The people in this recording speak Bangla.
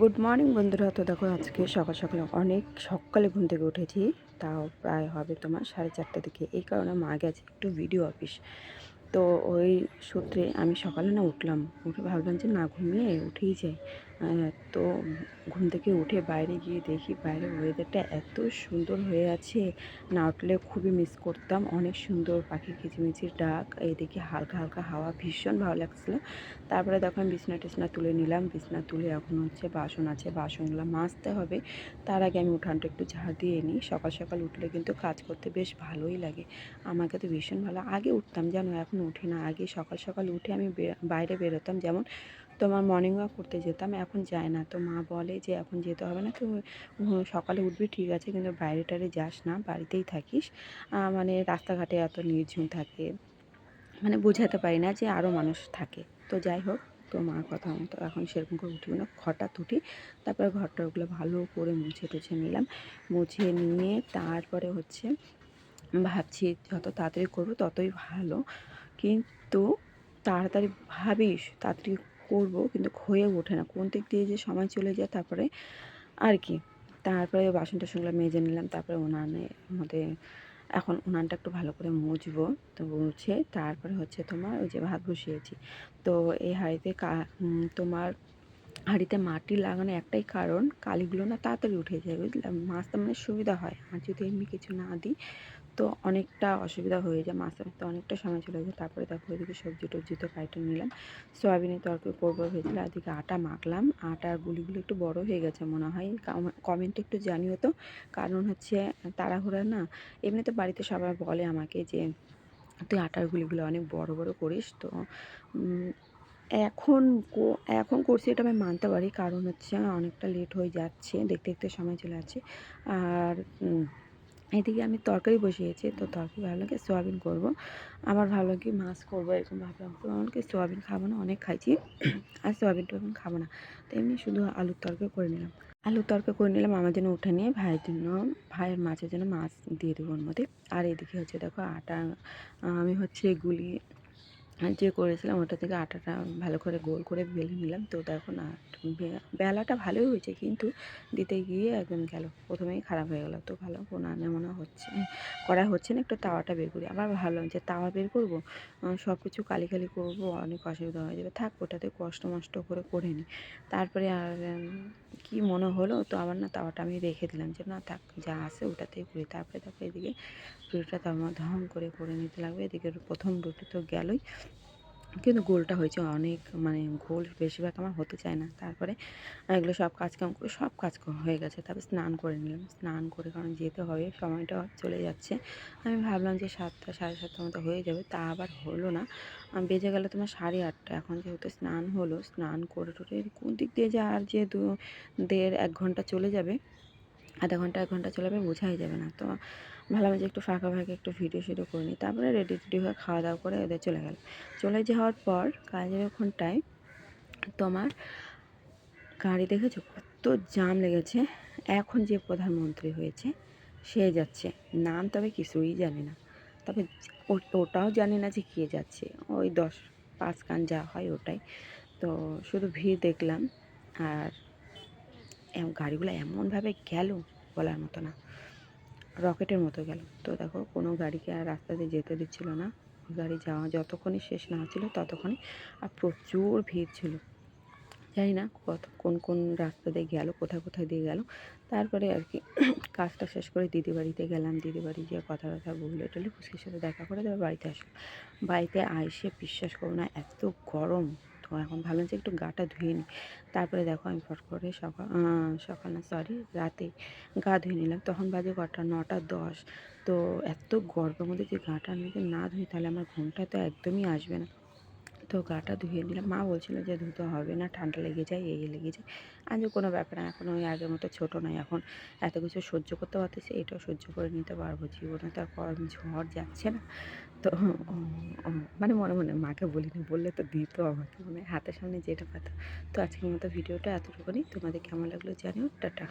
গুড মর্নিং বন্ধুরা। তো দেখো আজকে সকাল সকালে অনেক সকালে ঘুম থেকে উঠেছি, তাও প্রায় হবে তোমার 4:30টার দিকে। এই কারণে মা গেছে একটু ভিডিও অফিস। তো ওই সূত্রে আমি সকালে না উঠলাম, উঠে ভাবলাম যে না ঘুমিয়ে উঠেই যাই। তো ঘুম থেকে উঠে বাইরে গিয়ে দেখি বাইরের ওয়েদারটা এত সুন্দর হয়ে আছে, না উঠলে খুবই মিস করতাম। অনেক সুন্দর পাখির কিচিমিচির ডাক, এদিকে হালকা হালকা হাওয়া, ভীষণ ভালো লাগছিলো। তারপরে দেখো আমি বিছনা টিছনা তুলে নিলাম। বিছনা তুলে এখন হচ্ছে বাসন আছে, বাসনগুলো মাজতে হবে। তার আগে আমি উঠানটা একটু ঝাড় দিয়ে নিই। সকাল সকাল উঠলে কিন্তু কাজ করতে বেশ ভালোই লাগে। আমাকে তো ভীষণ ভালো, আগে উঠতাম জানো, এখন উঠি না। আগে সকাল সকাল উঠে আমি বাইরে বেরোতাম, যেমন তোমার মর্নিং ওয়াক করতে যেতাম। এখন যায় না। তো মা বলে যে এখন যেতে হবে না, তো সকালে উঠবি ঠিক আছে, কিন্তু বাইরে টাইরে যাস না, বাড়িতেই থাকিস। মানে রাস্তাঘাটে এত নির্ঝুম থাকে, মানে বোঝাতে পারি না যে আরও মানুষ থাকে। তো যাই হোক, তো মার কথা মতো এখন সেরকম করে উঠি না, হঠাৎ উঠি। তারপরে ঘরটারগুলো ভালো করে মুছে টুছে নিলাম। মুছে নিয়ে তারপরে হচ্ছে ভাবছি যত তাড়াতাড়ি করবো ততই ভালো। কিন্তু তাড়াতাড়ি ভাবিস তাড়াতাড়ি করবো, কিন্তু হয়ে ওঠে না, কোন দিক দিয়ে যে সময় চলে যায়। তারপরে আর কি, তারপরে বাসন টাসনগুলো মেজে নিলাম। তারপরে উনানের মধ্যে এখন উনানটা একটু ভালো করে মুছবো। তো মুছে তারপরে হচ্ছে তোমার ওই যে ভাত বসিয়েছি। তো এই হাঁড়িতে তোমার হাঁড়িতে মাটি লাগানো একটাই কারণ, কালিগুলো না তাড়াতাড়ি উঠে যায়, বুঝলাম। মাছতে মানে সুবিধা হয়, আর যদি এমনি কিছু না দিই তো অনেকটা অসুবিধা হয়ে যায়, মাছতে মাছতে অনেকটা সময় চলে যায়। তারপরে দেখো এদিকে সবজি টবজি তো কাইটে নিলাম, সয়াবিনের তরকারি করবো ভেজে। এদিকে আটা মাখলাম, আটার গুলিগুলো একটু বড় হয়ে গেছে মনে হয়। কমেন্টে একটু জানিও তো, কারণ হচ্ছে তাড়াহুড়া না। এমনিতে বাড়িতে সবাই বলে আমাকে যে তুই আটার গুলিগুলো অনেক বড় বড় করিস। তো এখন এখন করছি, এটা আমি মানতে পারি, কারণ হচ্ছে অনেকটা লেট হয়ে যাচ্ছে, দেখতে দেখতে সময় চলে যাচ্ছে। আর এদিকে আমি তরকারি বসিয়েছি। তো তরকারি ভালো লাগে সোয়াবিন করবো, আমার ভালো লাগে মাছ করবো, এরকম ভাবলাম। তো আমাকে সোয়াবিন খাবো না, অনেক খাইছি, আর সোয়াবিন টোয়াবিন খাবো না। তো এমনি শুধু আলুর তরকারি করে নিলাম। আলুর তরকারি করে নিলাম আমার জন্য উঠে নিয়ে, ভাইয়ের জন্য, ভাইয়ের মাছের জন্য মাছ দিয়ে দেবো ওর মধ্যে। আর এদিকে হচ্ছে দেখো আটা আমি হচ্ছে গুলি যে করেছিলাম ওটা থেকে আটাটা ভালো করে গোল করে বেলে নিলাম। তো দেখো না, বেলাটা ভালোই হয়েছে, কিন্তু দিতে গিয়ে একদম গেল, প্রথমেই খারাপ হয়ে গেল। তো ভালো কোনানে মনে হচ্ছে করা হচ্ছে না, একটু তাওয়াটা বের করি। আবার ভাবলাম যে তাওয়া বের করবো, সব কিছু কালি কালি করবো, অনেক অসুবিধা হয়ে যাবে, থাক ওটাতে কষ্ট মষ্ট করে নিই। তারপরে আর কি মনে হলো, তো আবার না তাওয়াটা আমি রেখে দিলাম, যে না থাক যা আছে ওটাতেই করি। তারপরে দেখো এদিকে রুটিটা ধম করে নিতে লাগবে। এদিকে প্রথম রুটি তো গেলই, কিন্তু গোলটা হয়েছে অনেক, মানে গোল বেশিরভাগ আমার হতে চায় না। তারপরে এগুলো সব কাজকাম করে সব কাজ হয়ে গেছে। তারপরে স্নান করে নিলাম। স্নান করে, কারণ যেতে হবে, সময়টা চলে যাচ্ছে। আমি ভাবলাম যে 7টা 7:30 মতো হয়ে যাবে, তা আবার হলো না, বেজে গেল তোমার 8:30। এখন যেহেতু স্নান হলো, স্নান করে টোরে কোন দিক দিয়ে যে আর যে 1.5 ঘন্টা চলে যাবে, আধা ঘন্টা 1 ঘন্টা চলে যাবে বোঝাই যাবে না। তো ভাবলাম যে একটু ফাঁকা ফাঁকা একটু ভিডিও শিডিও করে নিই। তারপরে রেডি টেডি হয়ে খাওয়া দাওয়া করে ওদের চলে গেল। চলে যাওয়ার পর কাজের ওখানটায় তোমার গাড়ি দেখেছো কত জাম লেগেছে। এখন যে প্রধানমন্ত্রী হয়েছে সে যাচ্ছে, নাম তবে কিছুই জানি না, তবে ওটাও জানি না যে কে যাচ্ছে, ওই 10-5 কান যা হয় ওটাই। তো শুধু ভিড় দেখলাম, আর গাড়িগুলো এমনভাবে গেল বলার মতো না, রকেটের মতো গেল। তো দেখো কোনো গাড়িকে আর রাস্তা দিয়ে যেতে দিচ্ছিল না, গাড়ি যাওয়া যতক্ষণই শেষ না হচ্ছিল ততক্ষণই, আর প্রচুর ভিড় ছিল। জানি না কোন রাস্তা দিয়ে গেল, কোথায় দিয়ে গেল। তারপরে আর কি কাজটা শেষ করে দিদি বাড়িতে গেলাম। দিদি বাড়ি গিয়ে কথা বলে টলে ফুসকির সাথে দেখা করে তারপর বাড়িতে আসলাম। বাড়িতে আইসে বিশ্বাস করো না এত গরম। তো এখন ভাবলাম যে একটু গাটা ধুয়ে নিই। তারপরে দেখো আমি ফট করে সকাল না সরি রাতে গা ধুয়ে নিলাম। তখন বাজে কটা, 9:10। তো এত গরমের মধ্যে যে গাটা আমি যদি না ধুই তাহলে আমার ঘুমটা তো একদমই আসবে না। তো গাটা ধুয়ে নিলাম। মা বলছিল যে ধুতে হবে না, ঠান্ডা লেগে যায়, এই লেগে যায়। আজ কোনো ব্যাপার না, এখন ওই আগের মতো ছোটো নয়, এখন এত কিছু সহ্য করতে পারতেছি, এটাও সহ্য করে নিতে পারবো। জীবনে তো আর ঝড় যাচ্ছে না। তো মানে মনে মনে মাকে বলিনি, বললে তো দিত আমাকে, মানে হাতের সামনে যেটা পাতা। তো আজকের মতো ভিডিওটা এতটুকুনি, তোমাদের কেমন লাগলো জানিও। টাটা।